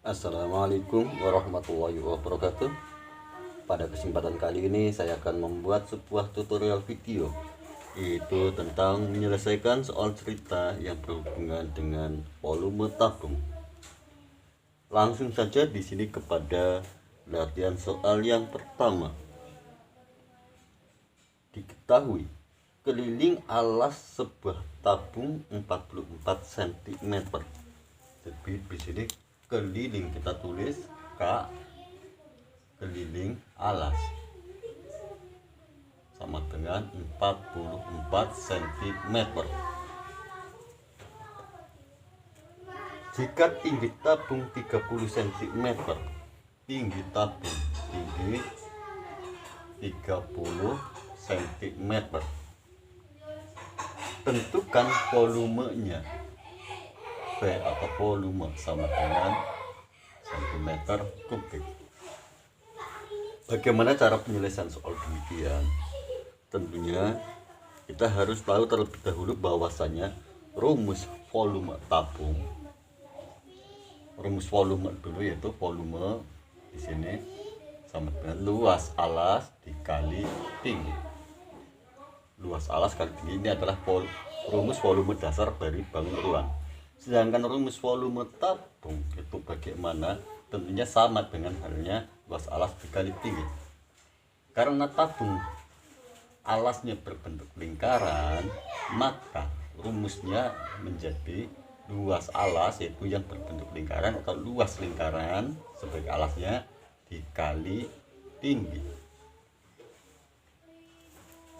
Assalamualaikum warahmatullahi wabarakatuh. Pada kesempatan kali ini saya akan membuat sebuah tutorial video, yaitu tentang menyelesaikan soal cerita yang berhubungan dengan volume tabung. Langsung saja di sini kepada latihan soal yang pertama. Diketahui keliling alas sebuah tabung 44 cm. Jadi di sini keliling kita tulis K, keliling alas sama dengan 44 cm. Jika tinggi tabung 30 cm, tinggi tabung tinggi 30 cm, tentukan volumenya. V atau volume sama dengan cm kubik. Bagaimana cara penyelesaian soal demikian? Tentunya kita harus tahu terlebih dahulu bahwasanya rumus volume tabung, rumus volume dulu yaitu volume di sini sama dengan luas alas dikali tinggi. Luas alas kali tinggi ini adalah rumus volume dasar dari bangun ruang. Sedangkan rumus volume tabung itu bagaimana? Tentunya sama dengan halnya luas alas dikali tinggi. Karena tabung alasnya berbentuk lingkaran, maka rumusnya menjadi luas alas yaitu yang berbentuk lingkaran atau luas lingkaran sebagai alasnya dikali tinggi.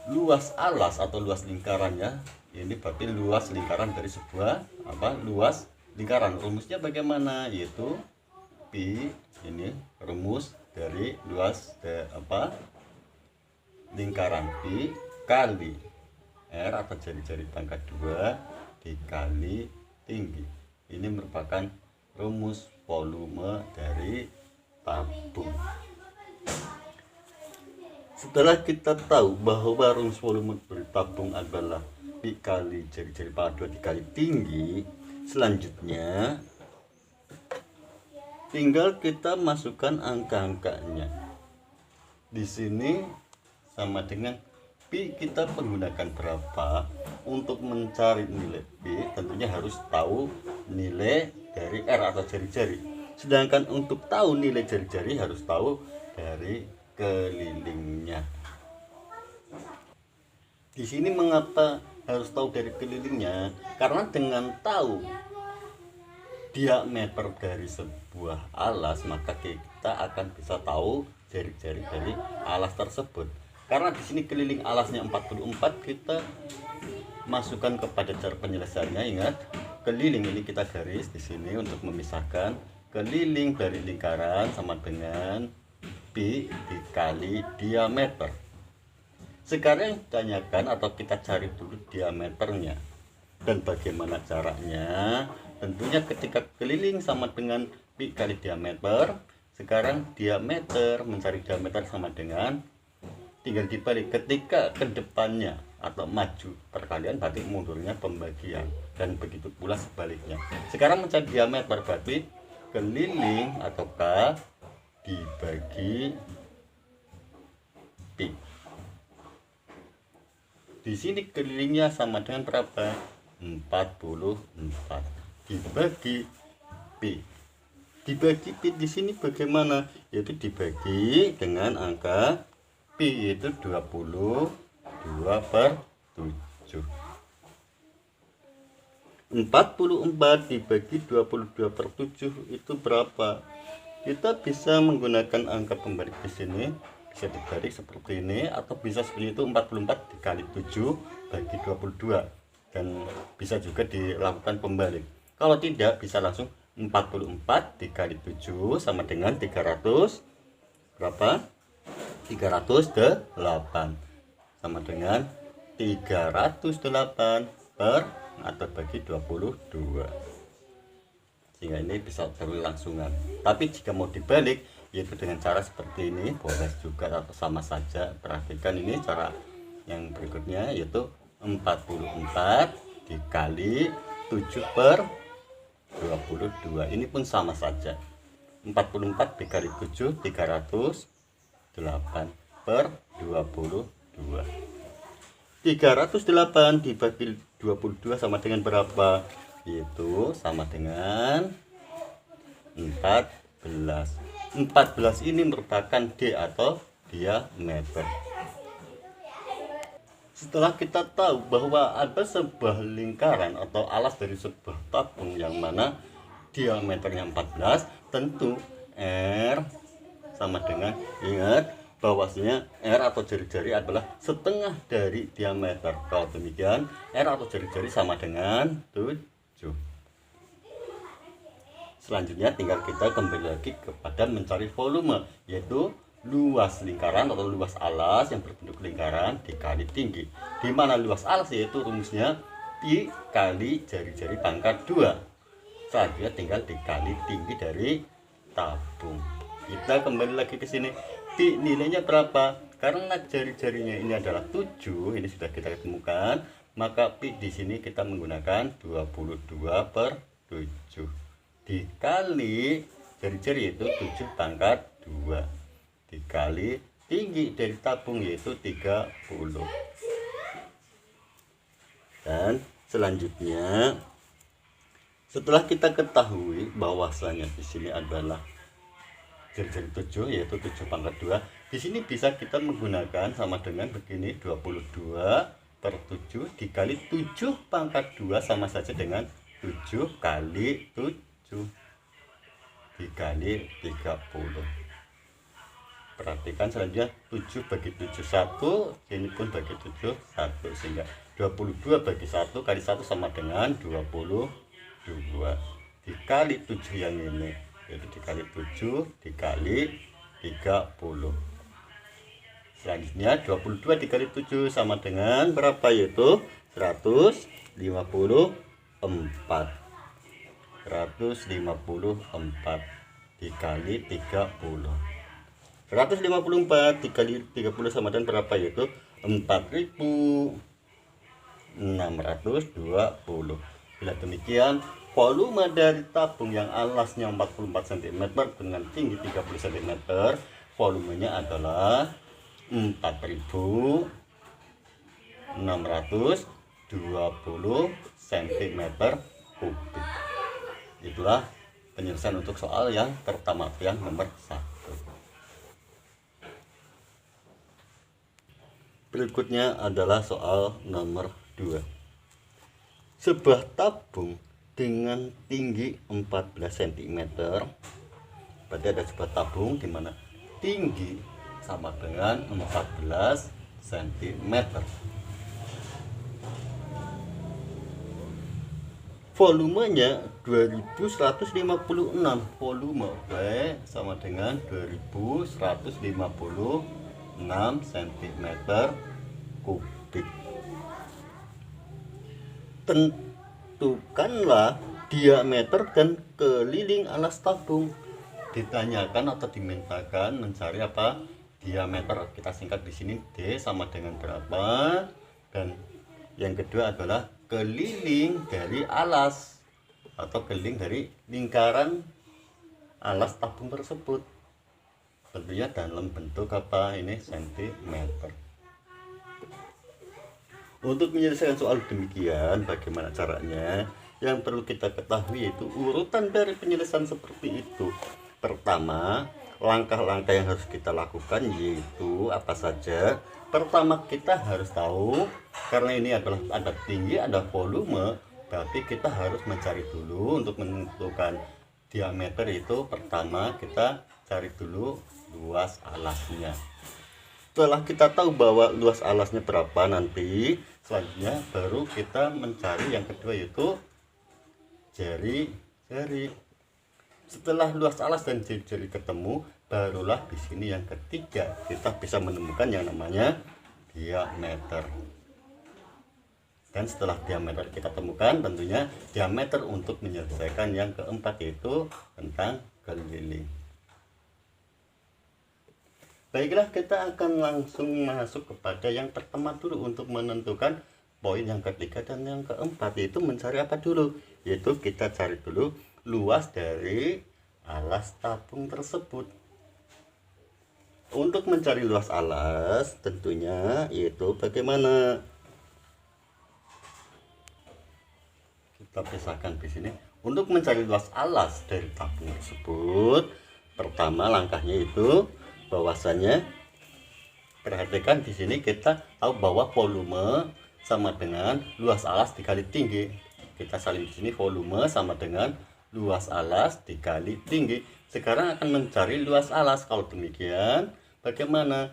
Luas alas atau luas lingkarannya ini berarti luas lingkaran dari sebuah luas lingkaran. Rumusnya bagaimana? Yaitu pi, ini rumus dari luas lingkaran pi kali r atau jari-jari pangkat 2 dikali tinggi. Ini merupakan rumus volume dari tabung. Setelah kita tahu bahwa rumus volume dari tabung adalah pi kali jari-jari pangkat 2 dikali tinggi, selanjutnya tinggal kita masukkan angka-angkanya. Di sini sama dengan pi, kita menggunakan berapa untuk mencari nilai pi? Tentunya harus tahu nilai dari r atau jari-jari. Sedangkan untuk tahu nilai jari-jari harus tahu dari kelilingnya. Di sini mengapa harus tahu dari kelilingnya? Karena dengan tahu diameter dari sebuah alas, maka kita akan bisa tahu jari-jari dari alas tersebut. Karena di sini keliling alasnya 44, kita masukkan kepada cara penyelesaiannya. Ingat, keliling ini kita garis di sini untuk memisahkan. Keliling dari lingkaran sama dengan pi dikali diameter. Sekarang tanyakan atau kita cari dulu diameternya. Dan bagaimana caranya? Tentunya ketika keliling sama dengan pi kali diameter, sekarang diameter, mencari diameter sama dengan, tinggal dibalik. Ketika ke depannya atau maju perkalian, berarti mundurnya pembagian. Dan begitu pula sebaliknya. Sekarang mencari diameter, berarti keliling atau K dibagi pi. Di sini kelilingnya sama dengan berapa? 44 dibagi pi. Dibagi pi di sini bagaimana? Yaitu dibagi dengan angka pi, yaitu 22/7. 44 dibagi 22/7 itu berapa? Kita bisa menggunakan angka pembalik di sini, bisa dibalik seperti ini, atau bisa seperti itu 44 dikali 7 bagi 22, dan bisa juga dilakukan pembalik. Kalau tidak, bisa langsung 44 dikali 7 sama dengan 300 berapa? 308 sama dengan 308 per atau bagi 22, sehingga ini bisa berlangsungan. Tapi jika mau dibalik, yaitu dengan cara seperti ini, boleh juga atau sama saja. Perhatikan ini cara yang berikutnya, yaitu 44 dikali 7/22. Ini pun sama saja. 44 dikali 7 308 per 22. 308 dibagi 22 sama dengan berapa? Yaitu sama dengan 14. 14 ini merupakan D atau diameter. Setelah kita tahu bahwa ada sebuah lingkaran atau alas dari sebuah tabung yang mana diameternya 14, tentu R sama dengan, ingat bahwasanya R atau jari-jari adalah setengah dari diameter. Kalau demikian R atau jari-jari sama dengan 7. Selanjutnya tinggal kita kembali lagi kepada mencari volume, yaitu luas lingkaran atau luas alas yang berbentuk lingkaran dikali tinggi, di mana luas alas yaitu rumusnya pi kali jari-jari pangkat 2. Selanjutnya tinggal dikali tinggi dari tabung. Kita kembali lagi ke sini. Pi nilainya berapa? Karena jari-jarinya ini adalah 7, ini sudah kita ketemukan, maka pi di sini kita menggunakan 22 per 7 dikali jari-jari yaitu 7 pangkat 2 dikali tinggi dari tabung yaitu 30. Dan selanjutnya setelah kita ketahui bahwasanya di sini adalah jari-jari 7 yaitu 7 pangkat 2, di sini bisa kita menggunakan sama dengan begini, 22 per 7 dikali 7 pangkat 2 sama saja dengan 7 kali 7 dikali 30. Perhatikan selanjutnya 7 bagi 7 1, ini pun bagi 7 1, sehingga 22 bagi 1 kali 1 sama dengan 22 dikali 7 yang ini, yaitu dikali 7 dikali 30. Selanjutnya 22 dikali 7 sama dengan berapa, yaitu 154. 154 dikali 30. 154 dikali 30 sama dengan berapa, yaitu 4620. Bila demikian, volume dari tabung yang alasnya 44 cm dengan tinggi 30 cm, volumenya adalah 4620 cm kubik. Itulah penyelesaian untuk soal yang pertama, yang nomor 1. Berikutnya adalah soal nomor 2. Sebuah tabung dengan tinggi 14 cm. Berarti ada sebuah tabung di mana tinggi sama dengan 14 cm. Volumenya 2156. Volume V sama dengan 2156 cm kubik. Tentukanlah diameter dan keliling alas tabung. Ditanyakan atau dimintakan mencari apa? Diameter. Kita singkat di sini D sama dengan berapa? Dan yang kedua adalah keliling dari alas atau keliling dari lingkaran alas tabung tersebut. Tentunya dalam bentuk apa? Ini sentimeter. Untuk menyelesaikan soal demikian, bagaimana caranya? Yang perlu kita ketahui yaitu urutan dari penyelesaian seperti itu. Pertama, langkah-langkah yang harus kita lakukan yaitu apa saja? Pertama, kita harus tahu, karena ini adalah ada tinggi, ada volume, berarti kita harus mencari dulu untuk menentukan diameter itu. Pertama, kita cari dulu luas alasnya. Setelah kita tahu bahwa luas alasnya berapa, nanti selanjutnya baru kita mencari yang kedua yaitu jari-jari. Setelah luas alas dan jari-jari ketemu, barulah di sini yang ketiga kita bisa menemukan yang namanya diameter. Dan setelah diameter kita temukan, tentunya diameter untuk menyelesaikan yang keempat yaitu tentang keliling. Baiklah, kita akan langsung masuk kepada yang pertama dulu untuk menentukan poin yang ketiga dan yang keempat, yaitu mencari apa dulu? Yaitu kita cari dulu luas dari alas tabung tersebut. Untuk mencari luas alas tentunya yaitu bagaimana? Kita pisahkan di sini. Untuk mencari luas alas dari tabung tersebut, pertama langkahnya itu bahwasanya perhatikan di sini kita tahu bahwa volume sama dengan luas alas dikali tinggi. Kita salin di sini volume sama dengan luas alas dikali tinggi. Sekarang akan mencari luas alas. Kalau demikian, bagaimana?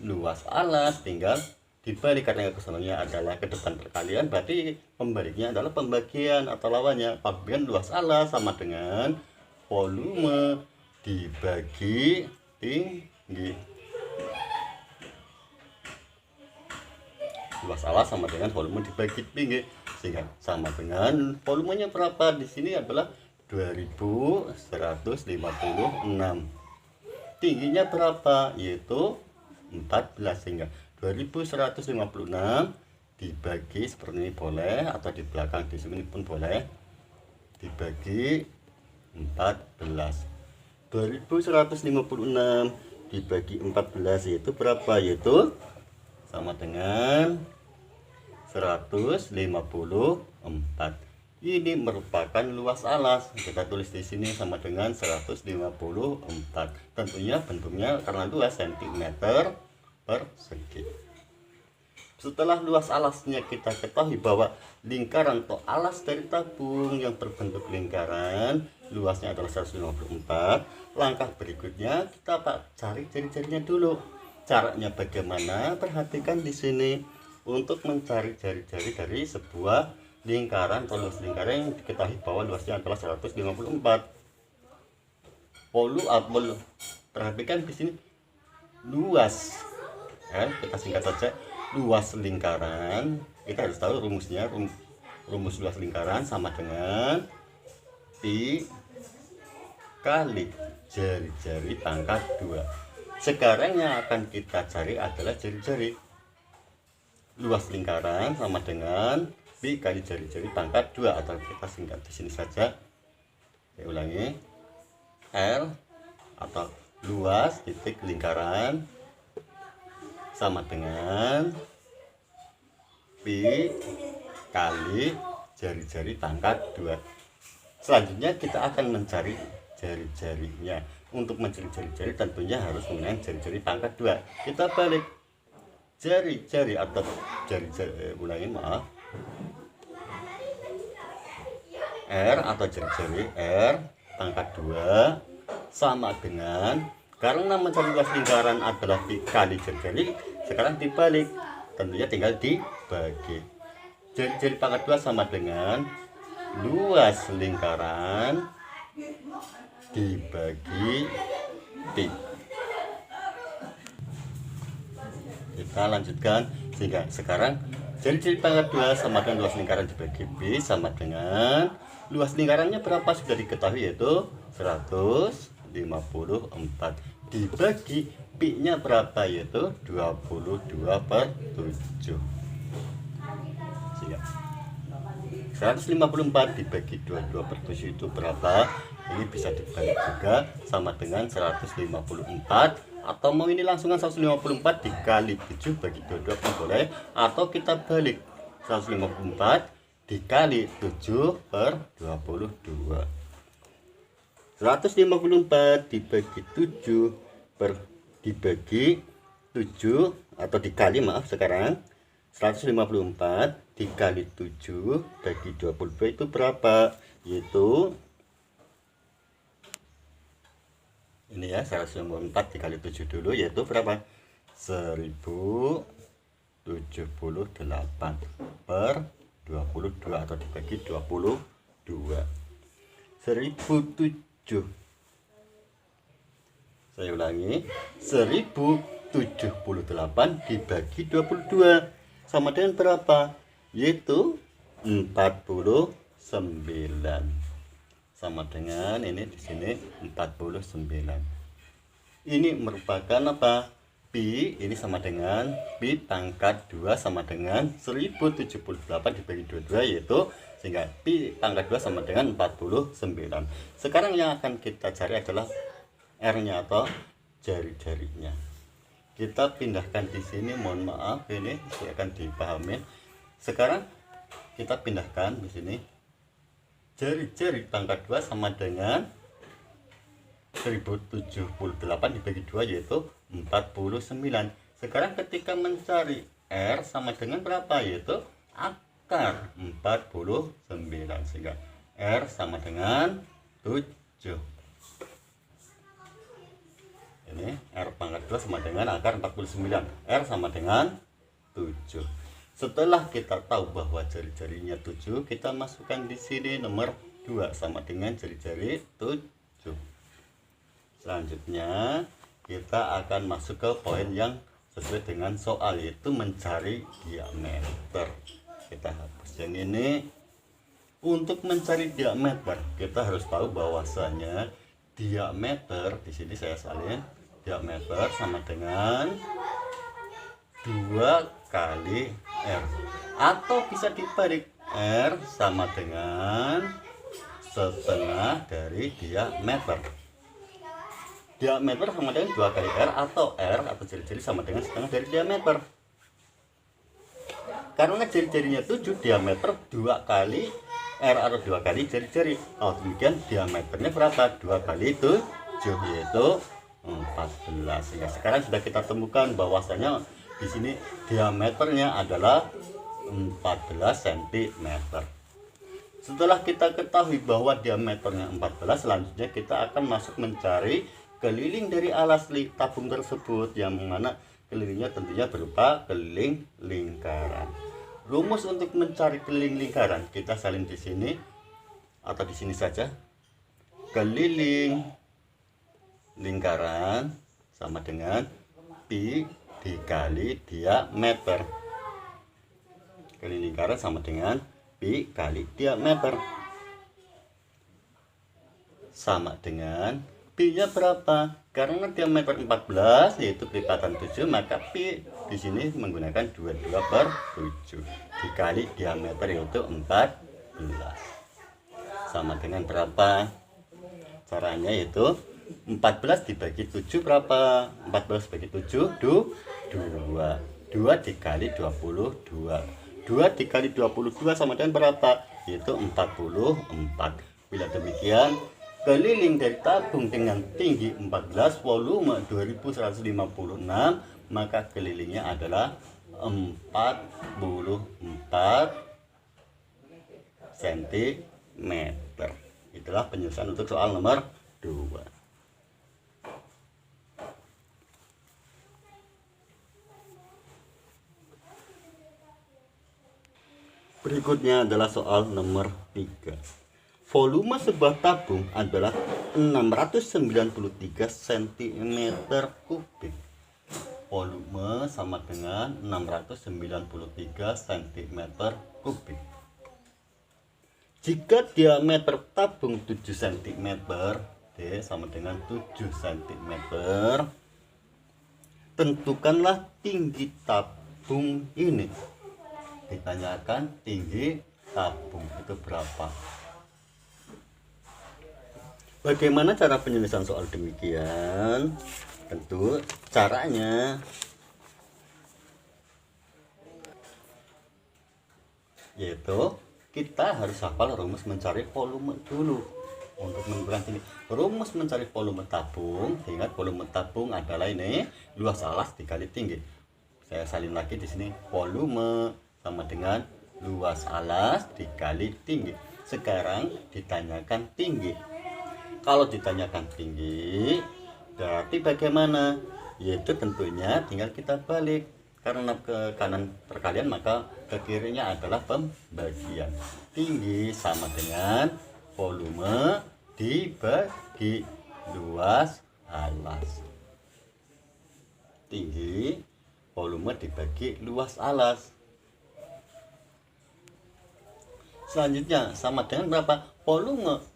Luas alas tinggal dibalik, karena kesannya adalah ke depan perkalian, berarti pembaliknya adalah pembagian atau lawannya. Pembagian luas alas sama dengan volume dibagi tinggi. Luas alas sama dengan volume dibagi tinggi, sehingga sama dengan volumenya berapa? Di sini adalah 2156. Tingginya berapa? Yaitu 14, sehingga 2156 dibagi seperti ini boleh, atau di belakang di sini pun boleh, dibagi 14. 2156 dibagi 14 yaitu berapa? Yaitu sama dengan 154. Ini merupakan luas alas. Kita tulis di sini sama dengan 154. Tentunya bentuknya karena luas cm persegi. Setelah luas alasnya kita ketahui bahwa lingkaran atau alas dari tabung yang berbentuk lingkaran luasnya adalah 154. Langkah berikutnya kita cari jari-jarinya dulu. Caranya bagaimana? Perhatikan di sini. Untuk mencari jari-jari dari sebuah lingkaran atau luas lingkaran yang diketahui bahwa luasnya adalah 154. Perhatikan di sini luas. Kita singkat saja, luas lingkaran. Kita harus tahu rumusnya. Rumus luas lingkaran sama dengan pi kali jari-jari pangkat 2. Sekarang yang akan kita cari adalah jari-jari. Luas lingkaran sama dengan pi kali jari-jari pangkat 2, atau kita singkat di sini saja. Saya ulangi, L atau luas titik lingkaran sama dengan pi kali jari-jari pangkat 2. Selanjutnya kita akan mencari jari-jarinya. Untuk mencari jari-jari tentunya harus menggunakan jari-jari pangkat 2. Kita balik jari-jari atau jari-jari R atau jari-jari R pangkat 2 sama dengan, karena mencari luas lingkaran adalah dikali jari-jari, sekarang dibalik, tentunya tinggal dibagi. Jari-jari pangkat 2 sama dengan luas lingkaran dibagi pi. Kita lanjutkan, sehingga sekarang jari-jari pangkat 2 sama dengan luas lingkaran dibagi pi sama dengan luas lingkarannya berapa sudah diketahui, yaitu 154 dibagi pi nya berapa, yaitu 22/7. Sehingga 154 dibagi 22/7 itu berapa? Ini bisa dibalik juga sama dengan 154, atau mau ini langsungan 154 dikali 7 bagi 22 pun boleh, atau kita balik 154 dikali 7/22. 154 dibagi 7 dibagi 7 atau dikali, sekarang 154 dikali 7 bagi 22 itu berapa? Yaitu ini ya, 154 dikali 7 dulu, yaitu berapa? 1078/22 atau dibagi 22. 1007. Saya ulangi, 1078 dibagi 22 sama dengan berapa? Yaitu 49. Sama dengan ini di sini 49. Ini merupakan apa? Pi ini sama dengan Pi pangkat 2 sama dengan 1078 dibagi 22, yaitu sehingga Pi pangkat 2 sama dengan 49. Sekarang yang akan kita cari adalah R-nya atau jari-jarinya. Kita pindahkan di sini, mohon maaf ini akan dipahami. Sekarang kita pindahkan di sini, jari-jari pangkat 2 sama dengan 1078 dibagi 2, yaitu 49. Sekarang ketika mencari R sama dengan berapa, yaitu akar 49, sehingga R sama dengan 7. Ini R pangkat 2 sama dengan akar 49, R sama dengan 7. Setelah kita tahu bahwa jari-jarinya 7, kita masukkan di sini nomor 2 sama dengan jari-jari 7. Selanjutnya kita akan masuk ke poin yang sesuai dengan soal, yaitu mencari diameter. Kita hapus yang ini. Untuk mencari diameter kita harus tahu bahwasanya diameter di sini saya salin, diameter sama dengan 2 kali R, atau bisa dibalik, R sama dengan setengah dari diameter. Diameter sama dengan 2 kali R, atau R atau jari-jari sama dengan setengah dari diameter. Karena jari-jarinya 7, diameter 2 kali R atau 2 kali jari-jari. Kalau demikian diameternya berapa? 2 kali 7, yaitu 14. Sehingga sekarang sudah kita temukan bahwasanya di sini diameternya adalah 14 cm. Setelah kita ketahui bahwa diameternya 14, selanjutnya kita akan masuk mencari keliling dari alas tabung tersebut, yang mana kelilingnya tentunya berupa keliling lingkaran. Rumus untuk mencari keliling lingkaran kita salin di sini atau di sini saja. Keliling lingkaran sama dengan Pi dikali diameter. Keliling lingkaran sama dengan Pi kali diameter, sama dengan Pi-nya berapa? Karena diameter 14 yaitu kelipatan 7, maka Pi di sini menggunakan 22/7 dikali diameter, yaitu 14. Sama dengan berapa? Caranya yaitu 14 dibagi 7 berapa? 14 bagi 7 2 dikali 22. 2 dikali 22 sama dengan berapa? Yaitu 44. Bila demikian, keliling dari tabung dengan tinggi 14, volume 2156, maka kelilingnya adalah 44 cm. Itulah penyelesaian untuk soal nomor 2. Berikutnya adalah soal nomor 3. Volume sebuah tabung adalah 693 cm3. Volume sama dengan 693 cm3. Jika diameter tabung 7 cm, D sama dengan 7 cm, tentukanlah tinggi tabung ini. Ditanyakan tinggi tabung itu berapa. Bagaimana cara penyelesaian soal demikian? Tentu caranya yaitu kita harus hafal rumus mencari volume dulu. Untuk menentukan tinggi, rumus mencari volume tabung, ingat volume tabung adalah ini luas alas dikali tinggi. Saya salin lagi di sini, volume sama dengan luas alas dikali tinggi. Sekarang ditanyakan tinggi. Kalau ditanyakan tinggi, berarti bagaimana? Yaitu tentunya tinggal kita balik. Karena ke kanan perkalian, maka ke kirinya adalah pembagian. Tinggi sama dengan volume dibagi luas alas. Tinggi, volume dibagi luas alas. Selanjutnya sama dengan berapa? Volume.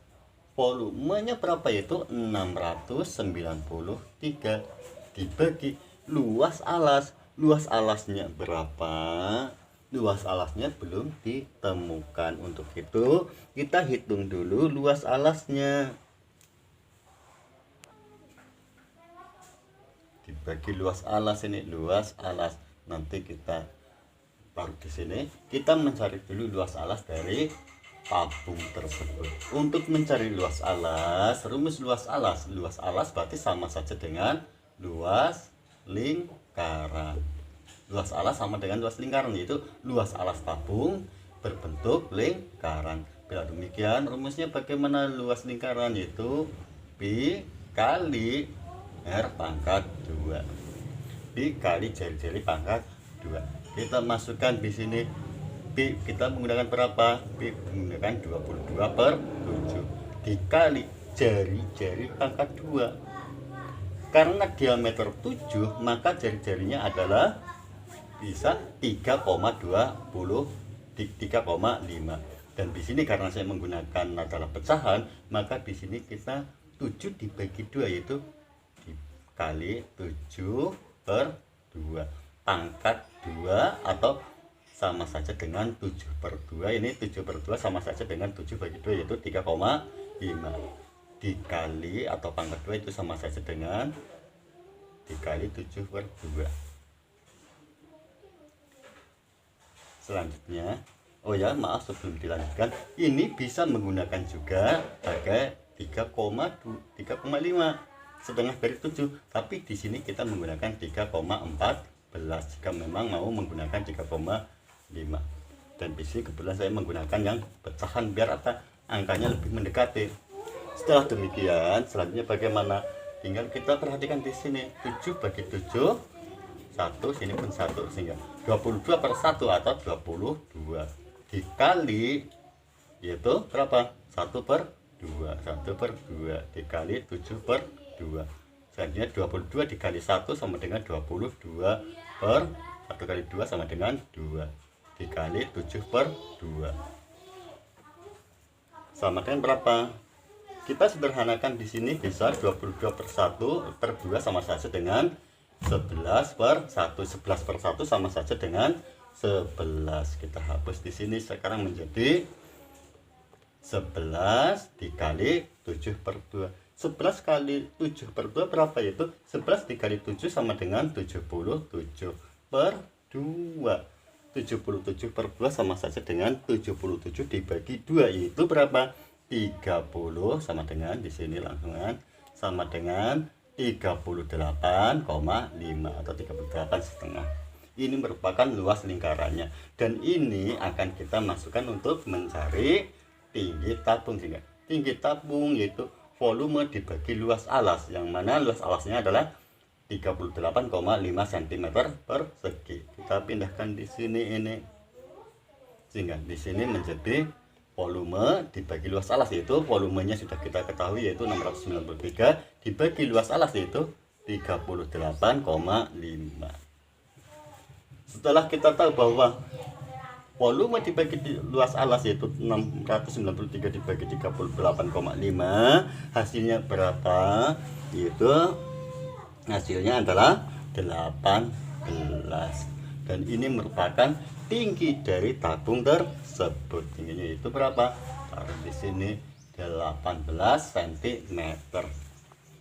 Volumenya berapa? Yaitu 693 dibagi luas alas. Luas alasnya berapa? Luas alasnya belum ditemukan. Untuk itu kita hitung dulu luas alasnya. Dibagi luas alas, ini luas alas. Nanti kita baru di sini kita mencari dulu luas alas dari tabung tersebut. Untuk mencari luas alas, rumus luas alas berarti sama saja dengan luas lingkaran. Luas alas sama dengan luas lingkaran, yaitu luas alas tabung berbentuk lingkaran. Bila demikian, rumusnya bagaimana luas lingkaran, yaitu pi kali R pangkat 2. Pi kali jari-jari pangkat 2. Kita masukkan di sini pi, kita menggunakan berapa? Pi menggunakan 22 per 7 dikali jari-jari pangkat 2. Karena diameter 7, maka jari-jarinya adalah bisa 3,5. Dan di sini karena saya menggunakan adalah pecahan, maka di sini kita 7 dibagi 2, yaitu dikali 7 per 2 pangkat 2, atau sama saja dengan 7 per 2. Ini 7 per 2 sama saja dengan 7 bagi 2, yaitu 3,5 dikali atau pangkat 2 itu sama saja dengan dikali 7 per 2. Selanjutnya, oh ya maaf sebelum dilanjutkan, ini bisa menggunakan juga pakai 3,5 setengah dari 7, tapi di sini kita menggunakan 3,14 jika memang mau menggunakan 3,5. Dan di sini kebetulan saya menggunakan yang pecahan biar apa, angkanya lebih mendekati. Setelah demikian, selanjutnya bagaimana? Tinggal kita perhatikan di sini 7 bagi 7 1, sini pun 1, sehingga 22 per 1 atau 22 dikali, yaitu berapa? 1 per 2 dikali 7 per 2. Selanjutnya 22 dikali 1 sama dengan 22 per 1 kali 2 sama dengan 2 dikali 7 per 2 sama dengan berapa? Kita sederhanakan di sini bisa 22 per 1 per 2 sama saja dengan 11 per 1. 11 per 1 sama saja dengan 11. Kita hapus di sini, sekarang menjadi 11 dikali 7 per 2. 11 kali 7 per 2 berapa? Yaitu 11 dikali 7 sama dengan 77 per 2. 77 per 2 sama saja dengan 77 dibagi 2, yaitu berapa? 30 sama dengan di sini langsungan sama dengan 38,5 atau 38,5. Ini merupakan luas lingkarannya, dan ini akan kita masukkan untuk mencari tinggi tabung. Sehingga tinggi tabung yaitu volume dibagi luas alas, yang mana luas alasnya adalah 38,5 cm persegi. Kita pindahkan di sini ini, sehingga di sini menjadi volume dibagi luas alas, yaitu volumenya sudah kita ketahui yaitu 693 dibagi luas alas yaitu 38,5. Setelah kita tahu bahwa volume dibagi luas alas yaitu 693 dibagi 38,5, hasilnya berapa? Yaitu hasilnya adalah 18, dan ini merupakan tinggi dari tabung tersebut. Tingginya itu berapa? Taruh di sini 18 cm.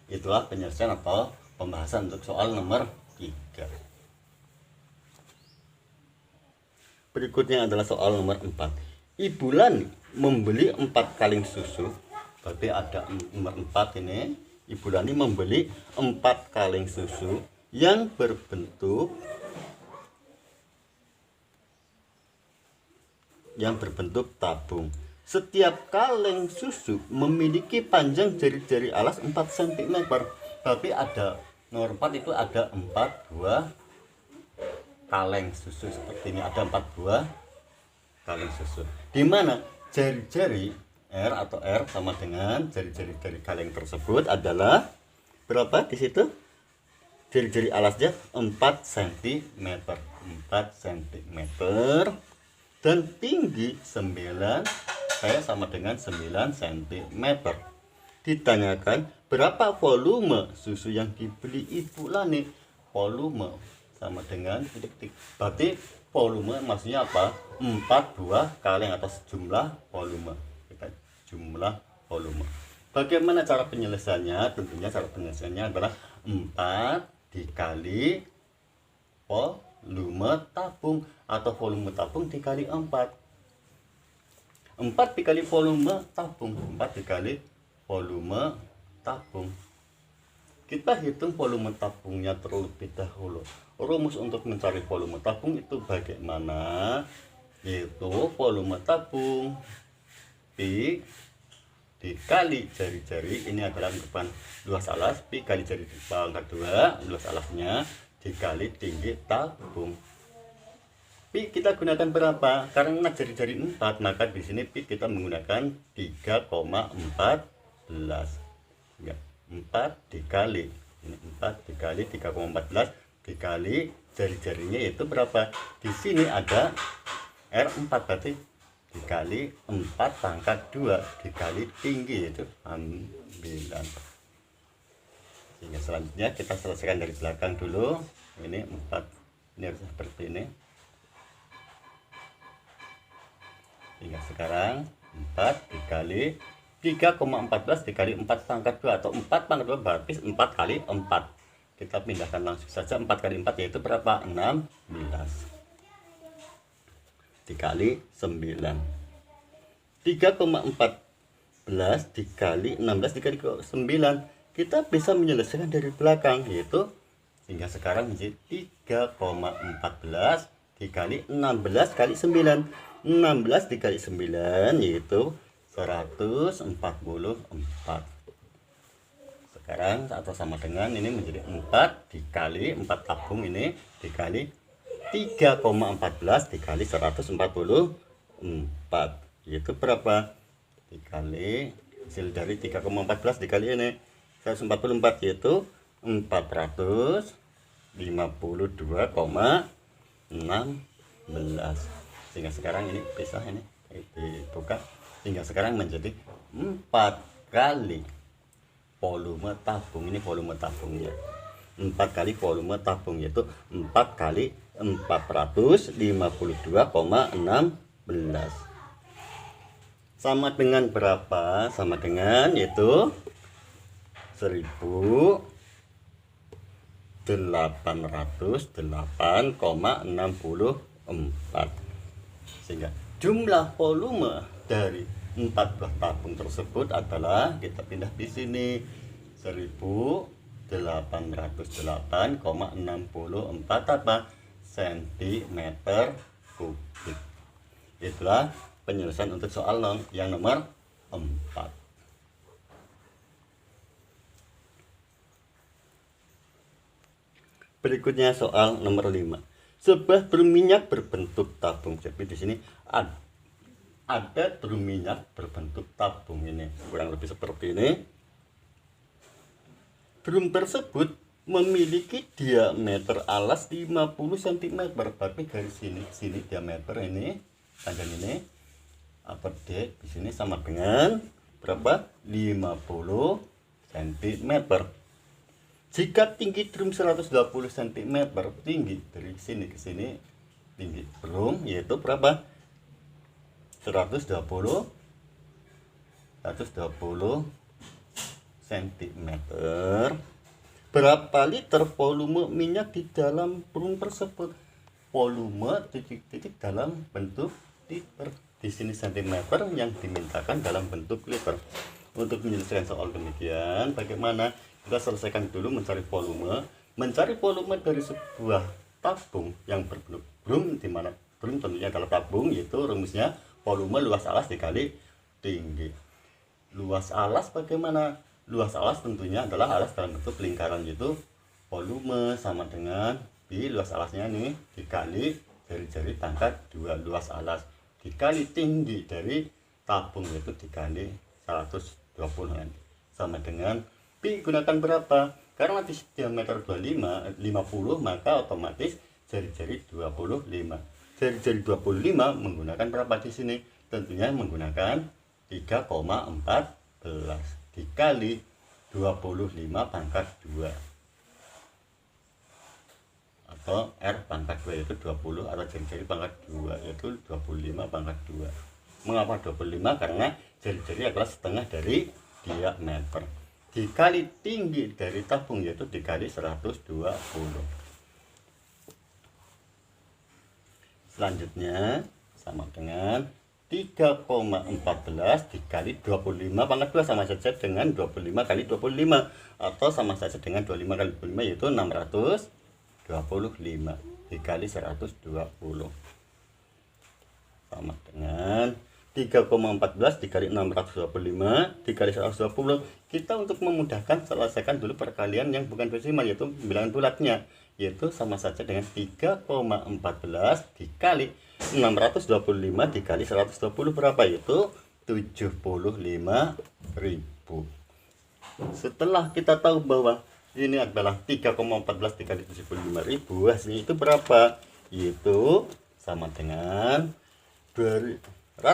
Itulah penyelesaian atau pembahasan untuk soal nomor 3. Berikutnya adalah soal nomor 4. Ibu Lani membeli 4 kaleng susu. Berarti ada nomor 4 ini. Ibu Lani membeli 4 kaleng susu yang berbentuk tabung. Setiap kaleng susu memiliki panjang jari-jari alas 4 cm. Tapi ada nomor 4 itu ada 4 buah kaleng susu seperti ini. Ada 4 buah kaleng susu, di mana jari-jari R atau R sama dengan jari-jari dari kaleng tersebut adalah berapa di situ? Jari-jari alasnya 4 cm. 4 cm. Dan tinggi 9 saya sama dengan 9 cm. Ditanyakan berapa volume susu yang dibeli Ibu Lani. volume sama dengan titik-titik. Berarti volume maksudnya apa? 4 buah kaleng atau jumlah volume. Kita jumlah volume. Bagaimana cara penyelesaiannya? Tentunya cara penyelesaiannya adalah 4 dikali volume tabung atau volume tabung dikali 4. 4 dikali volume tabung, 4 dikali volume tabung. Kita hitung volume tabungnya terlebih dahulu. Rumus untuk mencari volume tabung itu bagaimana? Yaitu volume tabung Pi dikali jari-jari, ini adalah anggapan luas alas, Pi kali jari pangkat 2 luas alasnya dikali tinggi tabung. Pi kita gunakan berapa? Karena jari-jari 4, maka di sini Pi kita menggunakan 3,14. Ya, 4 dikali ini 4 dikali 3,14 dikali jari-jarinya yaitu berapa? Di sini ada R4, berarti dikali 4 pangkat 2 dikali tinggi itu 9. Sehingga selanjutnya kita selesaikan dari belakang dulu. Ini 4, ini harus seperti ini. Hingga sekarang 4 dikali 3,14 dikali 4 pangkat 2 atau 4 pangkat 2 berarti 4 kali 4. Kita pindahkan langsung saja, 4 kali 4 yaitu berapa? 16 dikali 9. 3,14 dikali 16 dikali 9. Kita bisa menyelesaikan dari belakang, yaitu hingga sekarang menjadi 3,14 dikali 16 kali 9. 16 dikali 9 yaitu 144. Sekarang atau sama dengan ini menjadi 4 dikali 4 tabung ini dikali 3,14 dikali 144 yaitu berapa? Dikali hasil dari 3,14 dikali ini 144 yaitu 452,16. Sehingga sekarang ini pisah, ini dibuka, hingga sekarang menjadi 4 kali volume tabung. Ini volume tabungnya 4 kali volume tabung yaitu 4 kali 452,16 sama dengan berapa? Sama dengan yaitu 1808,64. Sehingga jumlah volume dari 4 buah tabung tersebut adalah, kita pindah di sini, 1808,64 apa? cm kubik. Itulah penyelesaian untuk soal yang nomor 4. Berikutnya soal nomor 5. Sebuah drum minyak berbentuk tabung. Jadi di sini ada drum minyak berbentuk tabung, ini kurang lebih seperti ini. Drum tersebut memiliki diameter alas 50 cm. Berarti dari sini ke sini diameter ini, panjang ini apa D di sini sama dengan berapa? 50 cm. Jika tinggi drum 120 cm, tinggi dari sini ke sini tinggi drum yaitu berapa? 120 cm. Berapa liter volume minyak di dalam drum tersebut? Volume titik-titik dalam bentuk liter. Di sini cm yang dimintakan dalam bentuk liter. Untuk menyelesaikan soal demikian, bagaimana? Kita selesaikan dulu mencari volume. Mencari volume dari sebuah tabung yang berbentuk drum, di mana drum tentunya adalah tabung, yaitu rumusnya volume luas alas dikali tinggi. Luas alas bagaimana? Luas alas tentunya adalah alas dalam bentuk lingkaran, yaitu volume sama dengan di luas alasnya ini dikali jari-jari pangkat 2 luas alas dikali tinggi dari tabung, yaitu dikali 120 sama dengan Pi gunakan berapa? Karena di diameter 50 maka otomatis jari-jari 25. Jari-jari 25 menggunakan berapa di sini? Tentunya menggunakan 3,14 dikali 25 pangkat 2. atau R pangkat 2 yaitu 20 atau jari-jari pangkat 2 yaitu 25 pangkat 2. Mengapa 25? Karena jari-jari adalah setengah dari diameter dikali tinggi dari tabung yaitu dikali 120. Selanjutnya sama dengan 3,14 dikali 25 pangkat 2 sama saja dengan 25 kali 25 atau sama saja dengan 25 kali 25 yaitu 625 dikali 120 sama dengan 3,14 dikali 625 dikali 120. Kita untuk memudahkan selesaikan dulu perkalian yang bukan desimal yaitu bilangan bulatnya, yaitu sama saja dengan 3,14 dikali 625 dikali 120 berapa, yaitu 75.000. Setelah kita tahu bahwa ini adalah 3,14 dikali 75.000, hasilnya itu berapa? Yaitu sama dengan 235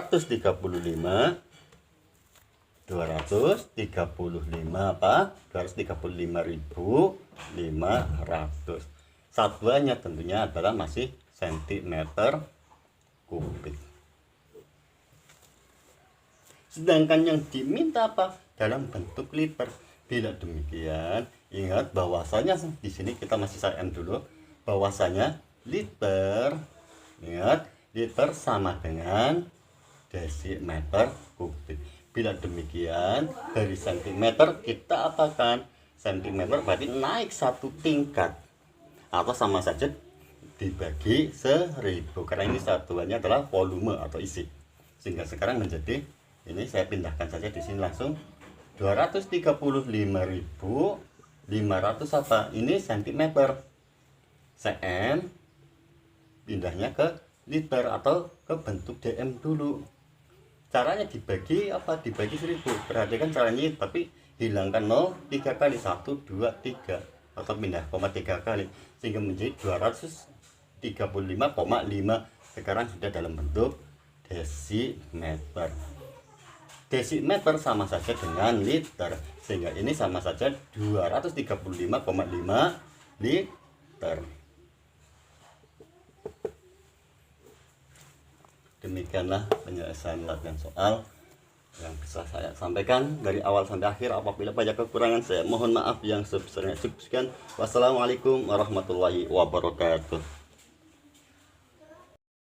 apa? 235.500. Satuannya tentunya adalah masih sentimeter kubik. Sedangkan yang diminta apa? Dalam bentuk liter. Bila demikian, ingat bahwasanya di sini kita masih sayang dulu bahwasanya liter, ingat liter sama dengan desimeter kubik. Bila demikian, dari sentimeter kita apakan? Sentimeter berarti naik satu tingkat atau sama saja dibagi 1000 karena ini satuannya adalah volume atau isi. Sehingga sekarang menjadi ini saya pindahkan saja di sini langsung 235.500 apa? Ini sentimeter. cm pindahnya ke liter atau ke bentuk dm dulu. Caranya dibagi apa? Dibagi 1000. Perhatikan caranya, tapi hilangkan 0 3 kali 1 2 3 atau pindah koma 3 kali sehingga menjadi 235,5. Sekarang sudah dalam bentuk desimeter. Desimeter sama saja dengan liter sehingga ini sama saja 235,5 liter. Demikianlah penyelesaian latihan soal yang bisa saya sampaikan dari awal sampai akhir. Apabila banyak kekurangan saya mohon maaf yang sebesarnya. Sekian, wassalamualaikum warahmatullahi wabarakatuh.